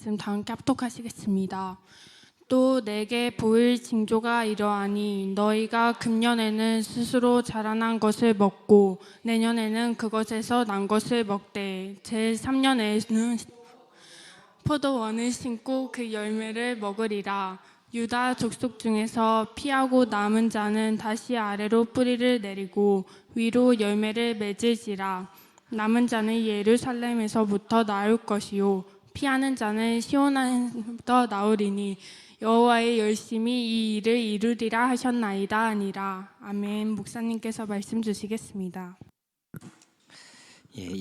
말씀 다 함께 합독하시겠습니다. 또 내게 보일 징조가 이러하니 너희가 금년에는 스스로 자라난 것을 먹고 내년에는 그것에서 난 것을 먹되 제3년에는 포도원을 심고 그 열매를 먹으리라. 유다 족속 중에서 피하고 남은 자는 다시 아래로 뿌리를 내리고 위로 열매를 맺을지라. 남은 자는 예루살렘에서부터 나올 것이요 피하는 자는 시온에서부터 나오리니 여호와의 열심히 이 일을 이루리라 하셨나이다 아니라. 아멘. 목사님께서 말씀 주시겠습니다.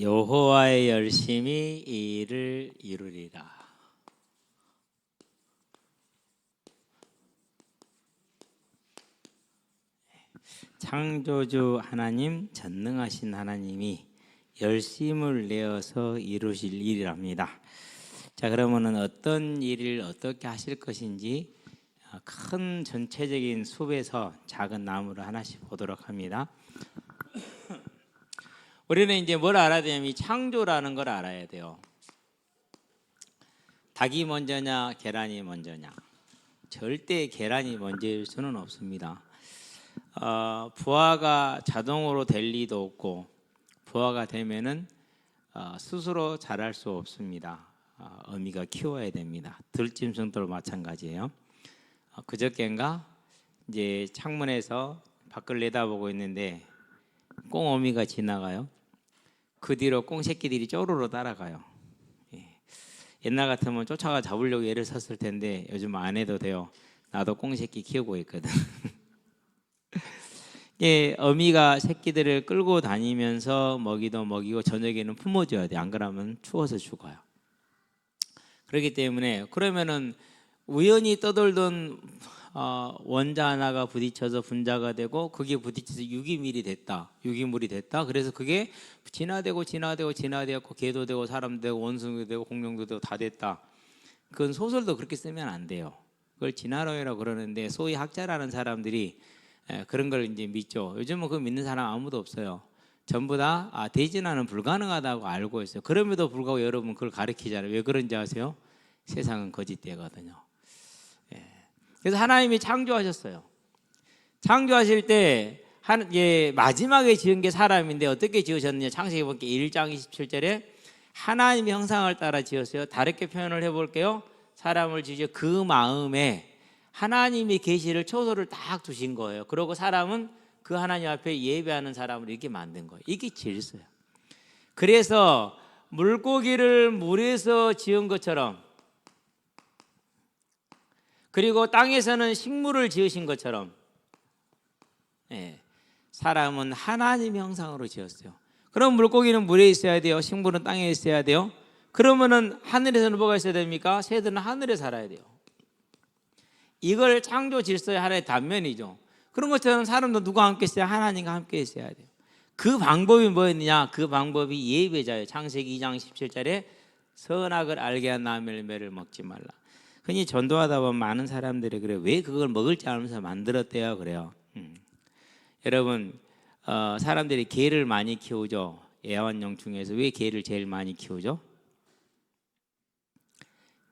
여호와의 열심히 이 일을 이루리라. 창조주 하나님, 전능하신 하나님이 열심을 내어서 이루실 일이랍니다. 자, 그러면은 어떤 일을 어떻게 하실 것인지 큰 전체적인 숲에서 작은 나무를 하나씩 보도록 합니다. 우리는 이제 뭘 알아야 되냐면 이 창조라는 걸 알아야 돼요. 닭이 먼저냐 계란이 먼저냐. 절대 계란이 먼저일 수는 없습니다. 부화가 자동으로 될 리도 없고 부화가 되면은 스스로 자랄 수 없습니다. 어미가 키워야 됩니다. 들짐승도 마찬가지예요. 그저께인가 이제 창문에서 밖을 내다보고 있는데 꽁어미가 지나가요. 그 뒤로 꽁새끼들이 쪼르르 따라가요. 옛날 같으면 쫓아가 잡으려고 애를 썼을 텐데 요즘 안 해도 돼요. 나도 꽁새끼 키우고 있거든. 어미가 새끼들을 끌고 다니면서 먹이도 먹이고 저녁에는 품어줘야 돼. 안 그러면 추워서 죽어요. 그렇기 때문에 그러면은 우연히 떠돌던 원자 하나가 부딪혀서 분자가 되고 그게 부딪혀서 유기물이 됐다. 그래서 그게 진화되고 개도 되고 사람도 되고 원숭이도 되고 공룡도 되고 다 됐다. 그건 소설도 그렇게 쓰면 안 돼요. 그걸 진화론이라고 그러는데 소위 학자라는 사람들이 그런 걸 이제 믿죠. 요즘은 그거 믿는 사람 아무도 없어요. 전부 다 대진화는 불가능하다고 알고 있어요. 그럼에도 불구하고 여러분 그걸 가르치잖아요. 왜 그런지 아세요? 세상은 거짓되거든요. 그래서 하나님이 창조하셨어요. 창조하실 때 마지막에 지은 게 사람인데 어떻게 지으셨느냐. 창세기 보니까 1장 27절에 하나님의 형상을 따라 지었어요. 다르게 표현을 해볼게요. 사람을 지으셔 그 마음에 하나님의 계시를 초소를 딱 두신 거예요. 그리고 사람은 그 하나님 앞에 예배하는 사람을 이렇게 만든 거예요. 이게 질서예요. 그래서 물고기를 물에서 지은 것처럼 그리고 땅에서는 식물을 지으신 것처럼 사람은 하나님의 형상으로 지었어요. 그럼 물고기는 물에 있어야 돼요. 식물은 땅에 있어야 돼요. 그러면은 하늘에서는 뭐가 있어야 됩니까? 새들은 하늘에 살아야 돼요. 이걸 창조 질서의 하나의 단면이죠. 그런 것처럼 사람도 누가 함께 있어야 하나님과 함께 있어야 돼요. 그 방법이 뭐였느냐? 그 방법이 예배자예요. 창세기 2장 17절에 선악을 알게 한 남의 열매를 먹지 말라. 흔히 전도하다 보면 많은 사람들이 그래요. 왜 그걸 먹을 줄 알면서 만들었대요? 그래요. 여러분 사람들이 개를 많이 키우죠. 애완용 중에서 왜 개를 제일 많이 키우죠?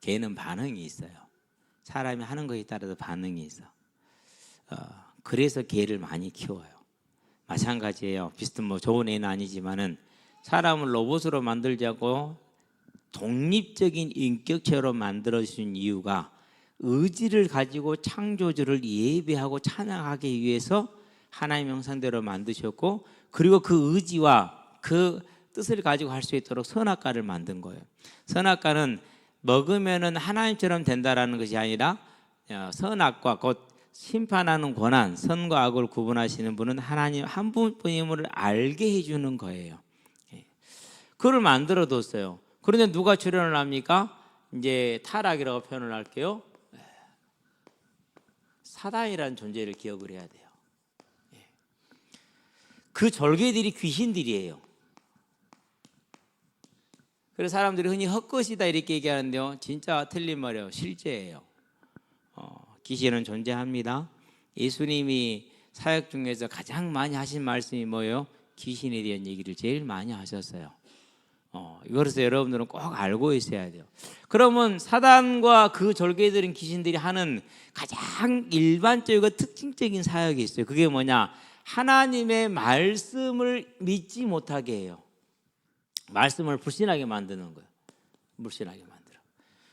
개는 반응이 있어요. 사람이 하는 것에 따라서 반응이 있어. 그래서 개를 많이 키워요. 마찬가지예요. 비슷한 좋은 애는 아니지만은 사람을 로봇으로 만들자고 독립적인 인격체로 만들어주신 이유가 의지를 가지고 창조주를 예배하고 찬양하기 위해서 하나님의 형상대로 만드셨고 그리고 그 의지와 그 뜻을 가지고 할 수 있도록 선악과를 만든 거예요. 선악과는 먹으면은 하나님처럼 된다라는 것이 아니라 선악과 곧 심판하는 권한, 선과 악을 구분하시는 분은 하나님 한 분뿐임을 알게 해주는 거예요. 그걸 만들어 뒀어요. 그런데 누가 출현을 합니까? 이제 타락이라고 표현을 할게요. 사단이라는 존재를 기억을 해야 돼요. 그 졸개들이 귀신들이에요. 그래서 사람들이 흔히 헛것이다 이렇게 얘기하는데요. 진짜 틀린 말이에요. 실제예요. 귀신은 존재합니다. 예수님이 사역 중에서 가장 많이 하신 말씀이 뭐예요? 귀신에 대한 얘기를 제일 많이 하셨어요. 이것을 여러분들은 꼭 알고 있어야 돼요. 그러면 사단과 그 졸개들인 귀신들이 하는 가장 일반적이고 특징적인 사역이 있어요. 그게 뭐냐? 하나님의 말씀을 믿지 못하게 해요. 말씀을 불신하게 만드는 거예요. 불신하게 만들어.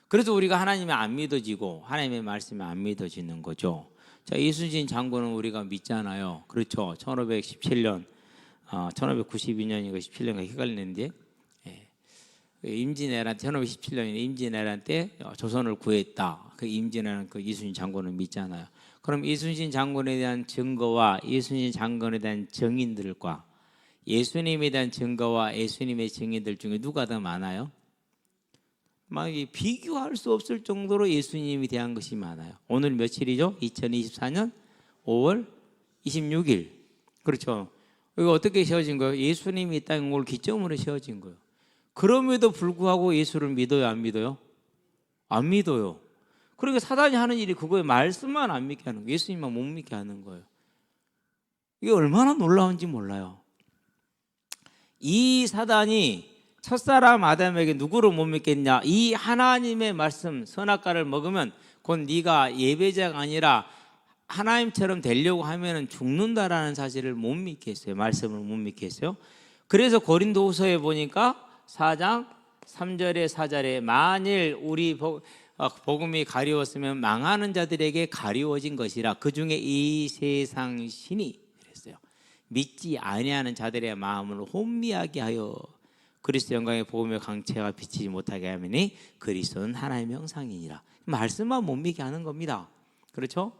그래서 우리가 하나님이 안 믿어지고 하나님의 말씀이 안 믿어지는 거죠. 자, 이순신 장군은 우리가 믿잖아요. 그렇죠. 1517년, 1592년이고 17년가 헷갈리는데, 임진왜란 1517년 임진왜란 때 조선을 구했다. 그 임진왜란 그 이순신 장군을 믿잖아요. 그럼 이순신 장군에 대한 증거와 이순신 장군에 대한 증인들과 예수님에 대한 증거와 예수님의 증인들 중에 누가 더 많아요? 막 비교할 수 없을 정도로 예수님에 대한 것이 많아요. 오늘 며칠이죠? 2024년 5월 26일. 그렇죠. 이거 어떻게 세워진 거예요? 예수님이 이 땅에 온 걸 기점으로 세워진 거예요. 그럼에도 불구하고 예수를 믿어요, 안 믿어요? 안 믿어요. 그러니까 사단이 하는 일이 그거에 말씀만 안 믿게 하는 거예요. 예수님만 못 믿게 하는 거예요. 이게 얼마나 놀라운지 몰라요. 이 사단이 첫사람 아담에게 누구를 못 믿겠냐? 이 하나님의 말씀 선악과를 먹으면 곧 네가 예배자가 아니라 하나님처럼 되려고 하면은 죽는다라는 사실을 못 믿겠어요. 말씀을 못 믿겠어요. 그래서 고린도후서에 보니까 4장 3절에 4절에 만일 우리 복음이 가리웠으면 망하는 자들에게 가리워진 것이라 그 중에 이 세상 신이 그랬어요. 믿지 아니하는 자들의 마음을 혼미하게 하여 그리스도 영광의 복음의 광채가 비치지 못하게 하매니 그리스도는 하나님의 형상이니라. 말씀만 못 믿게 하는 겁니다. 그렇죠?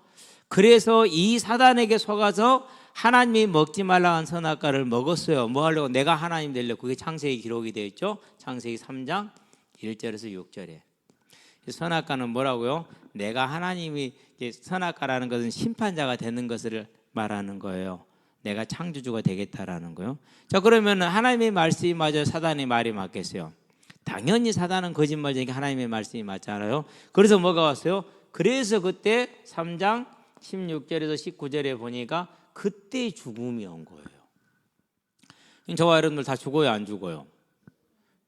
그래서 이 사단에게 속아서 하나님이 먹지 말라 한 선악과를 먹었어요. 뭐 하려고? 내가 하나님 되려고. 그게 창세기 기록이 되어 있죠. 창세기 3장 1절에서 6절에. 선악과는 뭐라고요? 내가 하나님이, 선악과라는 것은 심판자가 되는 것을 말하는 거예요. 내가 창조주가 되겠다라는 거예요. 자, 그러면 하나님의 말씀이 맞아요? 사단의 말이 맞겠어요? 당연히 사단은 거짓말쟁이니까 하나님의 말씀이 맞잖아요. 그래서 뭐가 왔어요? 그래서 그때 3장 16절에서 19절에 보니까 그때 죽음이 온 거예요. 저와 여러분들 다 죽어요, 안 죽어요?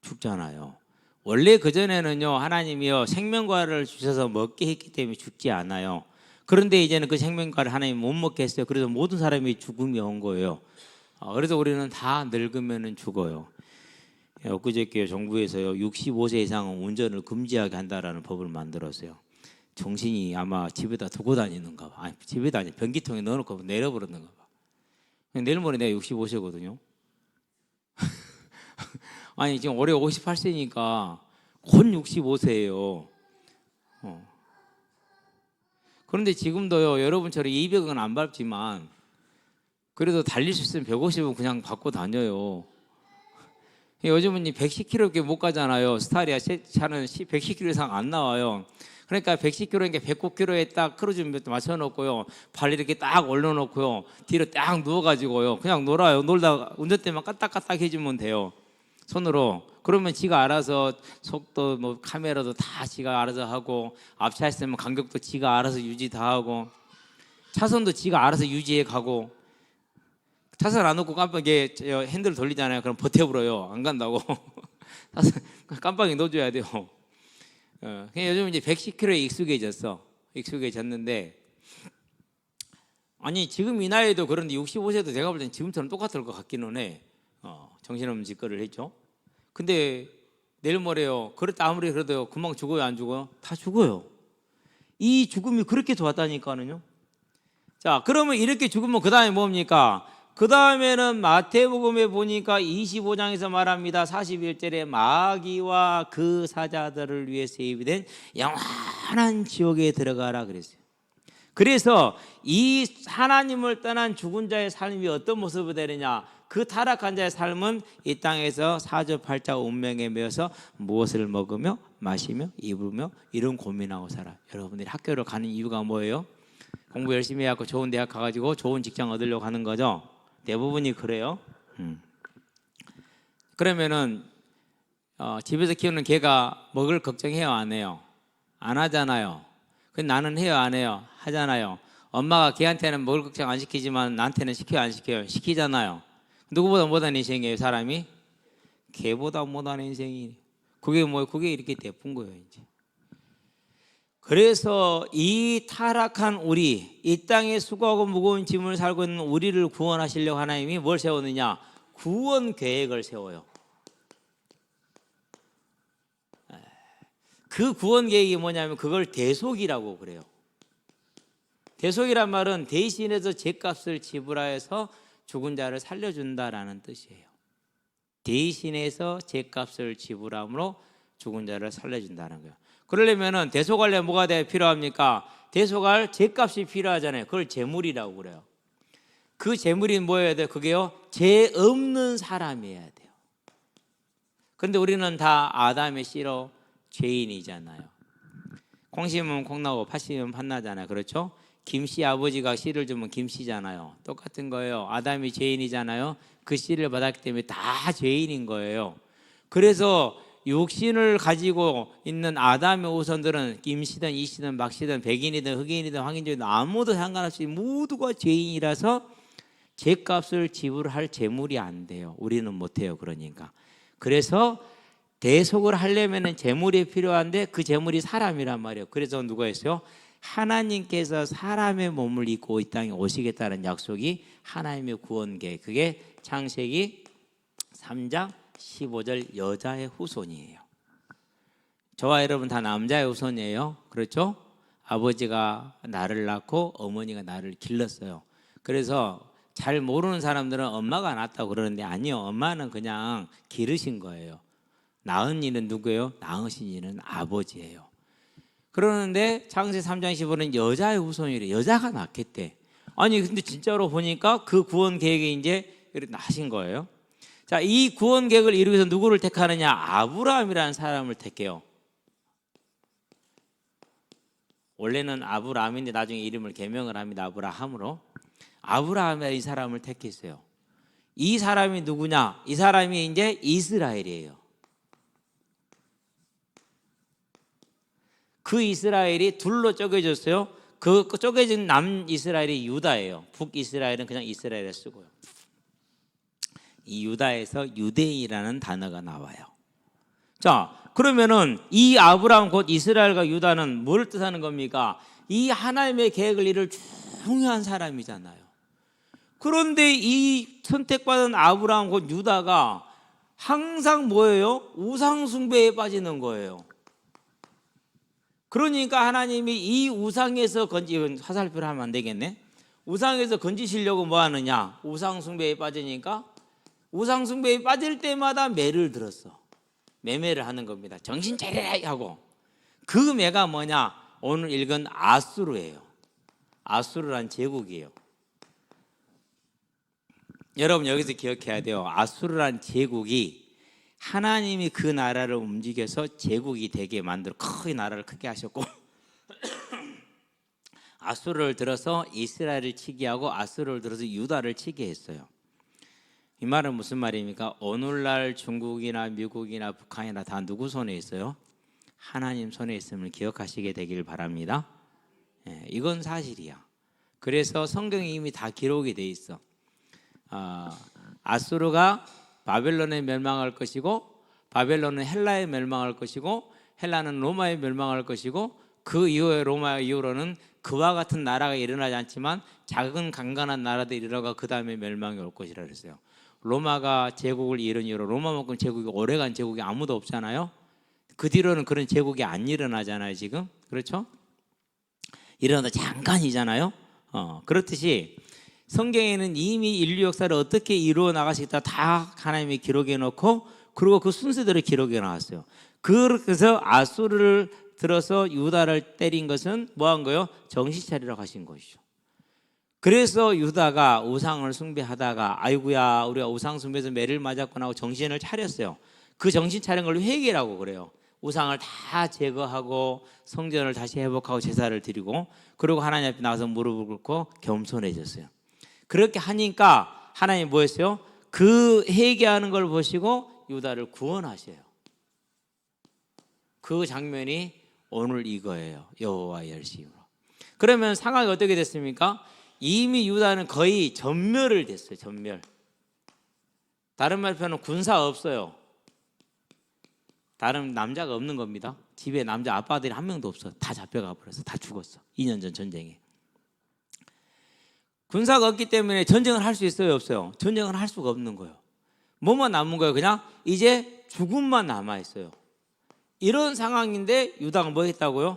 죽잖아요. 원래 그전에는요, 하나님이요 생명과를 주셔서 먹게 했기 때문에 죽지 않아요. 그런데 이제는 그 생명과를 하나님이 못 먹게 했어요. 그래서 모든 사람이 죽음이 온 거예요. 그래서 우리는 다 늙으면 죽어요. 엊그저께 정부에서요 65세 이상은 운전을 금지하게 한다라는 법을 만들었어요. 정신이 아마 집에다 두고 다니는가 봐. 아니, 집에다 아니 변기통에 넣어놓고 내려버렸는가 봐. 내일 모레 내가 65세거든요. 아니 지금 올해 58세니까 곧 65세예요. 그런데 지금도요 여러분처럼 200은 안 밟지만 그래도 달릴 수 있으면 150은 그냥 받고 다녀요. 요즘은 110km밖에 못 가잖아요. 스타리아 차는 110km 이상 안 나와요. 그러니까 110km니까 109km에 딱 크루즈 맞춰놓고요. 발 이렇게 딱 올려놓고요. 뒤로 딱 누워가지고요. 그냥 놀아요. 놀다가 운전대만 까딱까딱 해주면 돼요. 손으로. 그러면 지가 알아서 속도 뭐 카메라도 다 지가 알아서 하고 앞차 있으면 간격도 지가 알아서 유지 다 하고 차선도 지가 알아서 유지해 가고 차선 안 놓고 깜빡이 핸들 돌리잖아요. 그럼 버텨버려요. 안 간다고. 깜빡이 넣어줘야 돼요. 요즘 이제 110km에 익숙해졌는데 아니 지금 이 나이에도 그런데 65세도 내가 볼 땐 지금처럼 똑같을 것 같기는 해. 정신없는 짓거리를 했죠. 근데 내일 모레요. 그렇다 아무리 그래도요. 금방 죽어요, 안 죽어요? 다 죽어요. 이 죽음이 그렇게 좋았다니까는요. 자, 그러면 이렇게 죽으면 그 다음에 뭡니까? 그 다음에는 마태복음에 보니까 25장에서 말합니다. 41절에 마귀와 그 사자들을 위해서 예비된 영원한 지옥에 들어가라 그랬어요. 그래서 이 하나님을 떠난 죽은 자의 삶이 어떤 모습이 되느냐? 그 타락한 자의 삶은 이 땅에서 사주팔자 운명에 매여서 무엇을 먹으며 마시며 입으며 이런 고민하고 살아요. 여러분들이 학교를 가는 이유가 뭐예요? 공부 열심히 해갖고 좋은 대학 가가지고 좋은 직장 얻으려고 하는 거죠. 대부분이 그래요. 그러면은 집에서 키우는 개가 먹을 걱정해요, 안 해요? 안 하잖아요. 근데 나는 해요, 안 해요? 하잖아요. 엄마가 개한테는 먹을 걱정 안 시키지만 나한테는 시켜요, 안 시켜요? 시키잖아요. 누구보다 못한 인생이에요, 사람이? 개보다 못하는 인생이. 그게 뭐 그게 이렇게 예쁜 거예요, 이제. 그래서 이 타락한 우리, 이 땅에 수고하고 무거운 짐을 살고 있는 우리를 구원하시려고 하나님이 뭘 세우느냐? 구원 계획을 세워요. 그 구원 계획이 뭐냐면 그걸 대속이라고 그래요. 대속이란 말은 대신해서 죗값을 지불하여서 죽은 자를 살려준다라는 뜻이에요. 대신해서 죗값을 지불함으로 죽은 자를 살려준다는 거예요. 그러려면은 대속하려면 뭐가 필요합니까? 대속할 죗값이 필요하잖아요. 그걸 제물이라고 그래요. 그 제물이 뭐여야 돼요? 그게요, 죄 없는 사람이어야 돼요. 근데 우리는 다 아담의 씨로 죄인이잖아요. 콩 심으면 콩 나고 팥 심으면 팥 나잖아요. 그렇죠? 김씨 아버지가 씨를 주면 김씨잖아요. 똑같은 거예요. 아담이 죄인이잖아요. 그 씨를 받았기 때문에 다 죄인인 거예요. 그래서 육신을 가지고 있는 아담의 후손들은 김씨든 이씨든 막씨든 백인이든 흑인이든 황인종이든 아무도 상관없이 모두가 죄인이라서 죄값을 지불할 재물이 안 돼요. 우리는 못해요. 그러니까. 그래서 대속을 하려면 재물이 필요한데 그 재물이 사람이란 말이에요. 그래서 누가 했어요? 하나님께서 사람의 몸을 입고 이 땅에 오시겠다는 약속이 하나님의 구원 계획. 그게 창세기 3장 15절 여자의 후손이에요. 저와 여러분 다 남자의 후손이에요. 그렇죠? 아버지가 나를 낳고 어머니가 나를 길렀어요. 그래서 잘 모르는 사람들은 엄마가 낳았다고 그러는데 아니요. 엄마는 그냥 기르신 거예요. 낳은 이는 누구예요? 낳으신 이는 아버지예요. 그러는데 창세기 3장 15는 여자의 후손이래. 여자가 낳겠대. 아니 근데 진짜로 보니까 그 구원 계획이 이제 이렇게 나신 거예요. 자, 이 구원 계획을 이루기 위해서 누구를 택하느냐? 아브라함이라는 사람을 택해요. 원래는 아브라함인데 나중에 이름을 개명을 합니다. 아브라함으로. 아브라함이 이 사람을 택했어요. 이 사람이 누구냐? 이 사람이 이제 이스라엘이에요. 그 이스라엘이 둘로 쪼개졌어요. 그 쪼개진 남이스라엘이 유다예요. 북이스라엘은 그냥 이스라엘을 쓰고요. 이 유다에서 유대인이라는 단어가 나와요. 자, 그러면은 이 아브라함 곧 이스라엘과 유다는 뭘 뜻하는 겁니까? 이 하나님의 계획을 이룰 중요한 사람이잖아요. 그런데 이 선택받은 아브라함 곧 유다가 항상 뭐예요? 우상 숭배에 빠지는 거예요. 그러니까 하나님이 이 우상에서 이건 화살표를 하면 안 되겠네. 우상에서 건지시려고 뭐 하느냐? 우상 숭배에 빠지니까 우상 숭배에 빠질 때마다 매를 들었어. 매매를 하는 겁니다. 정신 차리라 하고. 그 매가 뭐냐? 오늘 읽은 아수르예요. 아수르란 제국이에요. 여러분 여기서 기억해야 돼요. 아수르란 제국이 하나님이 그 나라를 움직여서 제국이 되게 만들어 크게 나라를 크게 하셨고 아수르를 들어서 이스라엘을 치게 하고 아수르를 들어서 유다를 치게 했어요. 이 말은 무슨 말입니까? 오늘날 중국이나 미국이나 북한이나 다 누구 손에 있어요? 하나님 손에 있음을 기억하시게 되길 바랍니다. 이건 사실이야. 그래서 성경에 이미 다 기록이 돼 있어. 아수르가 바벨론에 멸망할 것이고 바벨론은 헬라에 멸망할 것이고 헬라는 로마에 멸망할 것이고 그 이후에 로마 이후로는 그와 같은 나라가 일어나지 않지만 작은 강간한 나라들이 일어나가 그 다음에 멸망이 올 것이라 그랬어요. 로마가 제국을 이룬 이후로 로마만큼 제국이 오래간 제국이 아무도 없잖아요. 그 뒤로는 그런 제국이 안 일어나잖아요. 지금 그렇죠? 일어나다 잠깐이잖아요. 그렇듯이 성경에는 이미 인류 역사를 어떻게 이루어 나가시겠다 다 하나님이 기록해 놓고 그리고 그 순서대로 기록해 나왔어요. 그래서 아수르를 들어서 유다를 때린 것은 뭐 한 거예요? 정신 차리라고 하신 것이죠. 그래서 유다가 우상을 숭배하다가 아이고야 우리가 우상 숭배에서 매를 맞았구나 하고 정신을 차렸어요. 그 정신 차린 걸 회개라고 그래요. 우상을 다 제거하고 성전을 다시 회복하고 제사를 드리고 그리고 하나님 앞에 나가서 무릎을 꿇고 겸손해졌어요. 그렇게 하니까 하나님 뭐 했어요? 그 회개하는 걸 보시고 유다를 구원하셔요. 그 장면이 오늘 이거예요. 여호와의 열심으로. 그러면 상황이 어떻게 됐습니까? 이미 유다는 거의 전멸을 됐어요. 전멸. 다른 말표는 군사 없어요. 다른 남자가 없는 겁니다. 집에 남자 아빠들이 한 명도 없어. 다 잡혀가 버려서 다 죽었어. 2년 전 전쟁에. 군사가 없기 때문에 전쟁을 할 수 있어요, 없어요? 전쟁을 할 수가 없는 거예요. 뭐만 남은 거예요? 그냥 이제 죽음만 남아 있어요. 이런 상황인데 유다가 뭐 했다고요?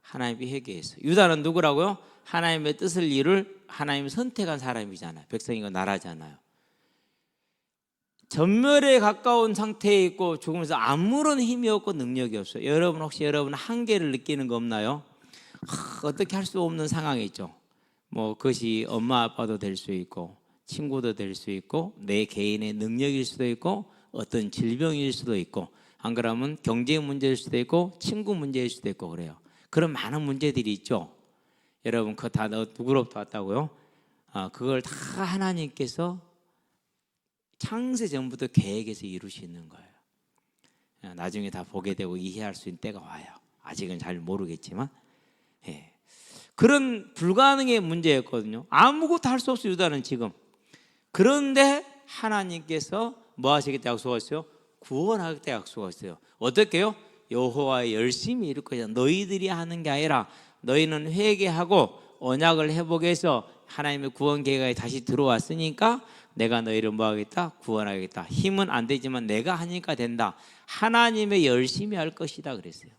하나님이 회개했어요. 유다는 누구라고요? 하나님의 뜻을 이룰 하나님이 선택한 사람이잖아요. 백성이고 나라잖아요. 전멸에 가까운 상태에 있고 죽으면서 아무런 힘이 없고 능력이 없어요. 여러분 혹시 여러분 한계를 느끼는 거 없나요? 어떻게 할 수 없는 상황이 있죠. 뭐 그것이 엄마 아빠도 될 수 있고 친구도 될 수 있고 내 개인의 능력일 수도 있고 어떤 질병일 수도 있고 안 그러면 경제 문제일 수도 있고 친구 문제일 수도 있고 그래요. 그런 많은 문제들이 있죠. 여러분 그거 다 누구로부터 왔다고요? 그걸 다 하나님께서 창세 전부터 계획해서 이루시는 거예요. 나중에 다 보게 되고 이해할 수 있는 때가 와요. 아직은 잘 모르겠지만 그런 불가능의 문제였거든요. 아무것도 할 수 없어요, 유다는 지금. 그런데 하나님께서 뭐 하시겠다 약속하셨어요? 구원하겠다 약속하셨어요. 어떻게요? 여호와의 열심히 이룰 거야. 너희들이 하는 게 아니라 너희는 회개하고 언약을 회복해서 해서 하나님의 구원 계획에 다시 들어왔으니까 내가 너희를 뭐 하겠다? 구원하겠다. 힘은 안 되지만 내가 하니까 된다. 하나님의 열심히 할 것이다 그랬어요.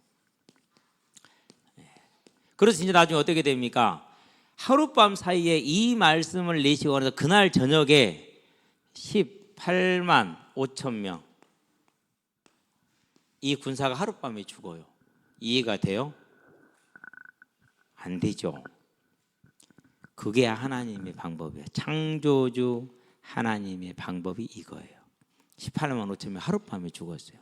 그래서 이제 나중에 어떻게 됩니까? 하룻밤 사이에 이 말씀을 내시고 나서 그날 저녁에 18만 5천 명 이 군사가 하룻밤에 죽어요. 이해가 돼요? 안 되죠. 그게 하나님의 방법이에요. 창조주 하나님의 방법이 이거예요. 18만 5천 명 하룻밤에 죽었어요.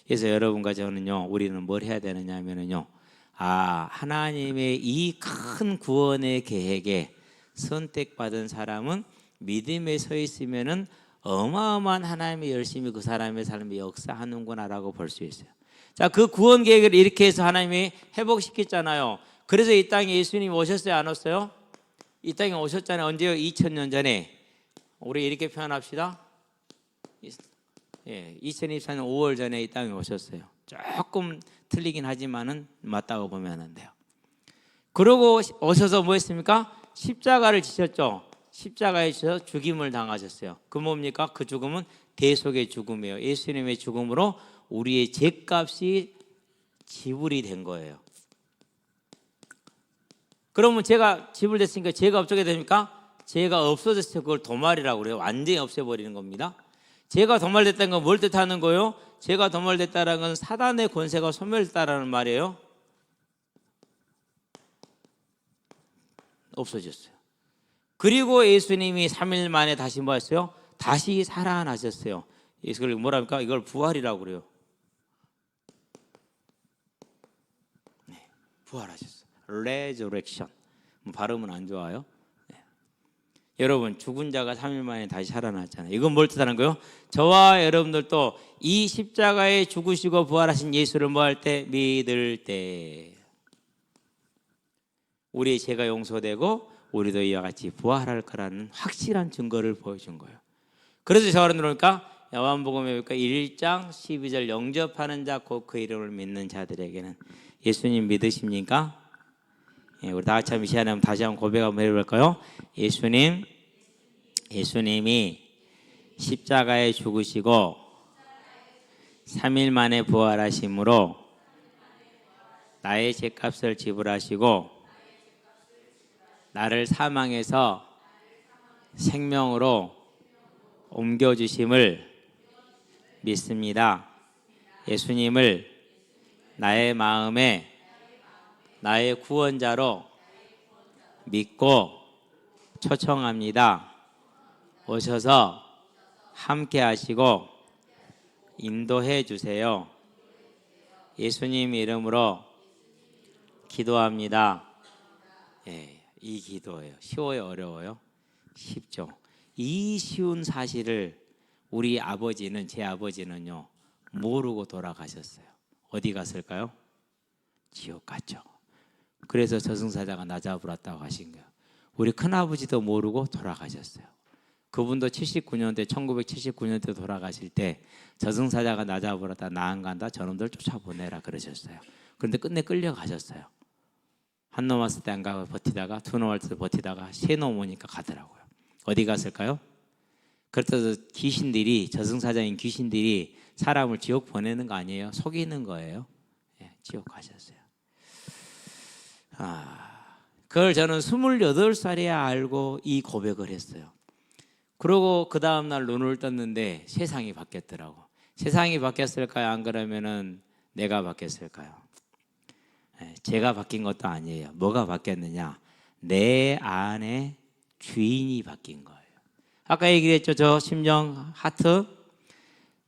그래서 여러분과 저는요, 우리는 뭘 해야 되느냐 하면은요, 하나님의 이 큰 구원의 계획에 선택받은 사람은 믿음에 서 있으면은 어마어마한 하나님의 열심히 그 사람의 삶에 역사하는구나라고 볼 수 있어요. 자, 그 구원 계획을 이렇게 해서 하나님이 회복시켰잖아요. 그래서 이 땅에 예수님이 오셨어요, 안 왔어요? 이 땅에 오셨잖아요. 언제요? 2000년 전에. 우리 이렇게 표현합시다. 2024년 5월 전에 이 땅에 오셨어요. 조금 틀리긴 하지만은 맞다고 보면 안 돼요. 그러고 오셔서 뭐 했습니까? 십자가를 지셨죠. 십자가에 지셔서 죽임을 당하셨어요. 그 뭡니까? 그 죽음은 대속의 죽음이에요. 예수님의 죽음으로 우리의 죄값이 지불이 된 거예요. 그러면 제가 지불됐으니까 죄가 어떻게 됩니까? 죄가 없어졌어요. 그걸 도말이라고 그래요. 완전히 없애버리는 겁니다. 죄가 도말됐다는 건 뭘 뜻하는 거예요? 죄가 도말됐다는 건 사단의 권세가 소멸됐다는 말이에요. 없어졌어요. 그리고 예수님이 3일 만에 다시 뭐 했어요? 다시 살아나셨어요. 이걸 뭐랍니까? 이걸 부활이라고 그래요. 부활하셨어요. Resurrection. 발음은 안 좋아요. 여러분 죽은 자가 3일 만에 다시 살아났잖아요. 이건 뭘 뜻하는 거예요? 저와 여러분들도 이 십자가에 죽으시고 부활하신 예수를 뭐 할 때? 믿을 때 우리의 죄가 용서되고 우리도 이와 같이 부활할 거라는 확실한 증거를 보여준 거예요. 그래서 저와 여러분들은 요한복음에 1장 12절 영접하는 자 곧 그 이름을 믿는 자들에게는 예수님 믿으십니까? 우리 다 같이 이 시간에 다시 한번 고백 한번 해볼까요? 예수님이 십자가에 죽으시고 3일 만에 부활하심으로 나의 죄값을 지불하시고 나를 사망에서 생명으로 옮겨주심을 믿습니다. 예수님을 나의 마음에 나의 구원자로 믿고 초청합니다. 오셔서 함께 하시고 인도해 주세요. 예수님 이름으로 기도합니다. 이 기도예요. 쉬워요, 어려워요? 쉽죠. 이 쉬운 사실을 우리 아버지는, 제 아버지는요, 모르고 돌아가셨어요. 어디 갔을까요? 지옥 갔죠. 그래서 저승사자가 나 잡으러 왔다고 하신 거예요. 우리 큰아버지도 모르고 돌아가셨어요. 그분도 79년대 1979년대 돌아가실 때 저승사자가 나 잡으러 다 나아간다. 저놈들 쫓아보내라 그러셨어요. 그런데 끝내 끌려가셨어요. 한 놈 왔을 때 안 가고 버티다가 두 놈 왔을 때 버티다가 세 놈 오니까 가더라고요. 어디 갔을까요? 그래서 귀신들이, 저승사자인 귀신들이 사람을 지옥 보내는 거 아니에요? 속이는 거예요. 예, 지옥 가셨어요. 그걸 저는 28살이야 알고 이 고백을 했어요. 그러고 그 다음날 눈을 떴는데 세상이 바뀌었더라고. 세상이 바뀌었을까요? 안 그러면은 내가 바뀌었을까요? 제가 바뀐 것도 아니에요. 뭐가 바뀌었느냐? 내 안에 주인이 바뀐 거예요. 아까 얘기했죠. 저 심정, 하트.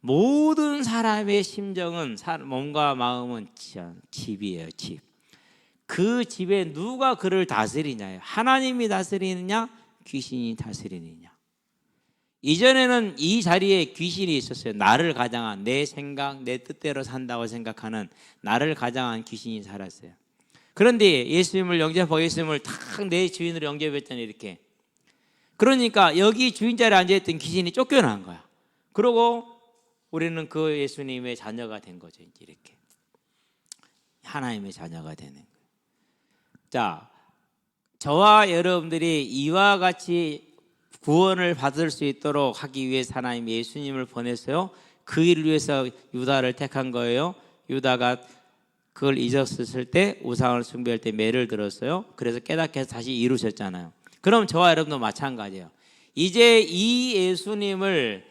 모든 사람의 심정은, 몸과 마음은 집이에요. 집. 그 집에 누가 그를 다스리냐요? 하나님이 다스리느냐? 귀신이 다스리느냐? 이전에는 이 자리에 귀신이 있었어요. 나를 가장한, 내 생각, 내 뜻대로 산다고 생각하는 나를 가장한 귀신이 살았어요. 그런데 예수님을 영접하고 예수님을 탁 내 주인으로 영접했잖아요. 이렇게. 그러니까 여기 주인 자리에 앉아있던 귀신이 쫓겨난 거야. 그러고 우리는 그 예수님의 자녀가 된 거죠. 이렇게 하나님의 자녀가 되는 거예요. 자, 저와 여러분들이 이와 같이 구원을 받을 수 있도록 하기 위해서 하나님 예수님을 보냈어요. 그 일을 위해서 유다를 택한 거예요. 유다가 그걸 잊었을 때 우상을 숭배할 때 매를 들었어요. 그래서 깨닫게 해서 다시 이루셨잖아요. 그럼 저와 여러분도 마찬가지예요. 이제 이 예수님을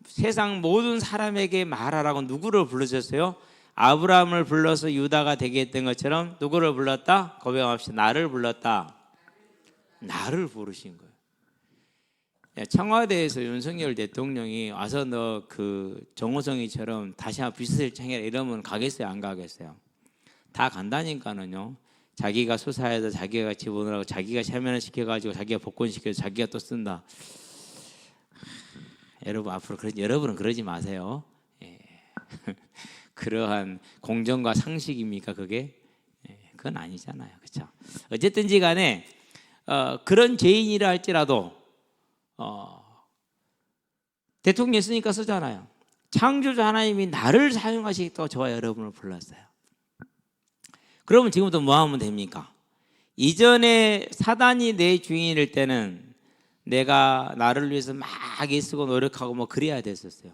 세상 모든 사람에게 말하라고 누구를 부르셨어요? 아브라함을 불러서 유다가 되게 했던 것처럼 누구를 불렀다? 고백합시다. 나를 불렀다. 나를 부르신 거예요. 청와대에서 윤석열 대통령이 와서 너 그 정호성이처럼 다시 한번 비서실 청해라 이러면 가겠어요? 안 가겠어요? 다 간다니까는요. 자기가 수사해서 자기가 집어넣으라고 자기가 사면을 시켜가지고 자기가 복권시켜서 자기가 또 쓴다. 여러분 앞으로 여러분은 그러지 마세요. 예. 그러한 공정과 상식입니까 그게? 예. 그건 아니잖아요. 그렇죠? 어쨌든지 간에 그런 죄인이라 할지라도 대통령 있으니까 쓰잖아요. 창조주 하나님이 나를 사용하시겠다고 저와 여러분을 불렀어요. 그러면 지금부터 뭐 하면 됩니까? 이전에 사단이 내 주인일 때는 내가 나를 위해서 막 애쓰고 노력하고 뭐 그래야 됐었어요.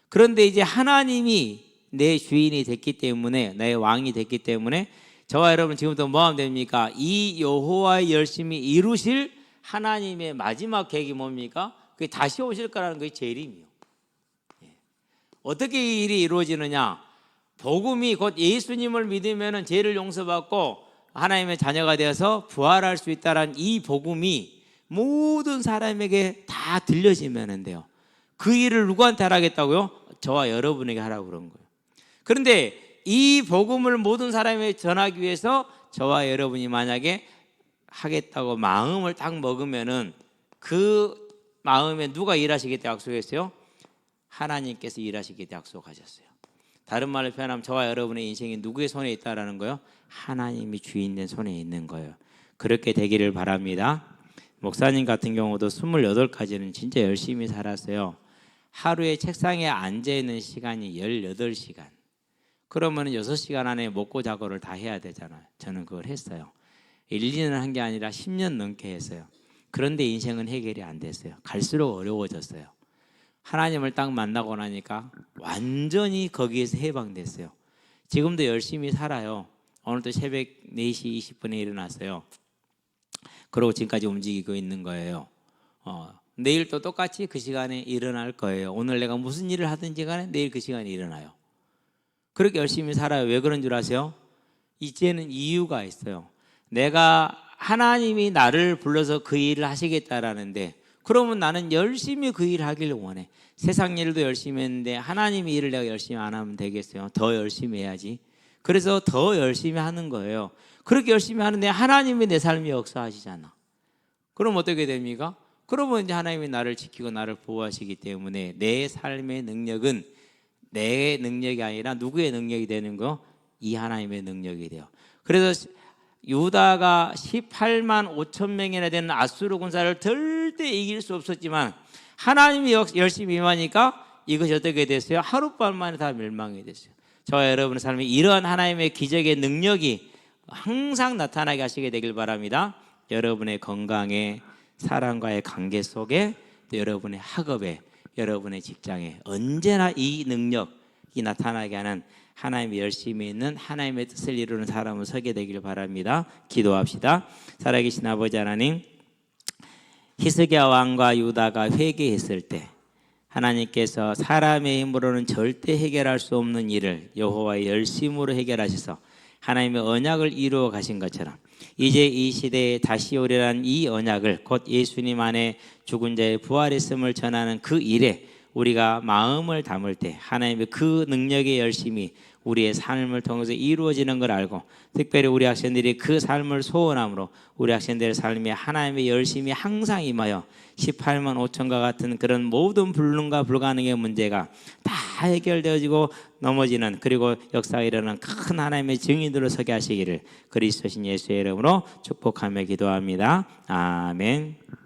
그런데 이제 하나님이 내 주인이 됐기 때문에, 내 왕이 됐기 때문에 저와 여러분 지금부터 뭐 하면 됩니까? 이 여호와의 열심히 이루실 하나님의 마지막 계획이 뭡니까? 그게 다시 오실 거라는 게 재림이요. 어떻게 이 일이 이루어지느냐? 복음이 곧 예수님을 믿으면 죄를 용서받고 하나님의 자녀가 되어서 부활할 수 있다는 이 복음이 모든 사람에게 다 들려지면 돼요. 그 일을 누구한테 하라겠다고요? 저와 여러분에게 하라고 그런 거예요. 그런데 이 복음을 모든 사람에게 전하기 위해서 저와 여러분이 만약에 하겠다고 마음을 딱 먹으면은 그 마음에 누가 일하시겠다고 약속했어요? 하나님께서 일하시겠다고 약속하셨어요. 다른 말로 표현하면 저와 여러분의 인생이 누구의 손에 있다라는 거예요? 하나님이 주인된 손에 있는 거예요. 그렇게 되기를 바랍니다. 목사님 같은 경우도 28까지는 진짜 열심히 살았어요. 하루에 책상에 앉아있는 시간이 18시간. 그러면 6시간 안에 먹고 자고를 다 해야 되잖아요. 저는 그걸 했어요. 1, 2년 한 게 아니라 10년 넘게 했어요. 그런데 인생은 해결이 안 됐어요. 갈수록 어려워졌어요. 하나님을 딱 만나고 나니까 완전히 거기에서 해방됐어요. 지금도 열심히 살아요. 오늘도 새벽 4시 20분에 일어났어요. 그러고 지금까지 움직이고 있는 거예요. 내일 또 똑같이 그 시간에 일어날 거예요. 오늘 내가 무슨 일을 하든지 간에 내일 그 시간에 일어나요. 그렇게 열심히 살아요. 왜 그런 줄 아세요? 이제는 이유가 있어요. 내가 하나님이 나를 불러서 그 일을 하시겠다라는데 그러면 나는 열심히 그 일을 하기를 원해. 세상 일도 열심히 했는데 하나님의 일을 내가 열심히 안 하면 되겠어요? 더 열심히 해야지. 그래서 더 열심히 하는 거예요. 그렇게 열심히 하는데 하나님이 내 삶에 역사하시잖아. 그럼 어떻게 됩니까? 그러면 이제 하나님이 나를 지키고 나를 보호하시기 때문에 내 삶의 능력은 내 능력이 아니라 누구의 능력이 되는 거? 이 하나님의 능력이 돼요. 그래서 유다가 18만 5천 명이나 되는 아수르 군사를 절대 이길 수 없었지만 하나님이 열심히 임하니까 이것이 어떻게 됐어요? 하룻밤 만에 다 멸망이 됐어요. 저와 여러분의 삶에 이러한 하나님의 기적의 능력이 항상 나타나게 하시게 되길 바랍니다. 여러분의 건강에, 사람과의 관계 속에, 또 여러분의 학업에, 여러분의 직장에 언제나 이 능력이 나타나게 하는 하나님의 열심히 있는 하나님의 뜻을 이루는 사람을 서게 되길 바랍니다. 기도합시다. 살아계신 아버지 하나님, 히스기야 왕과 유다가 회개했을 때 하나님께서 사람의 힘으로는 절대 해결할 수 없는 일을 여호와의 열심으로 해결하셔서 하나님의 언약을 이루어 가신 것처럼 이제 이 시대에 다시 오리라는 이 언약을 곧 예수님 안에 죽은 자의 부활했음을 전하는 그 일에 우리가 마음을 담을 때 하나님의 그 능력의 열심이 우리의 삶을 통해서 이루어지는 걸 알고, 특별히 우리 학생들이 그 삶을 소원함으로 우리 학생들의 삶에 하나님의 열심이 항상 임하여 18만 5천과 같은 그런 모든 불능과 불가능의 문제가 다 해결되어지고 넘어지는, 그리고 역사에 일어나는 큰 하나님의 증인들로 서게 하시기를 그리스도신 예수의 이름으로 축복하며 기도합니다. 아멘.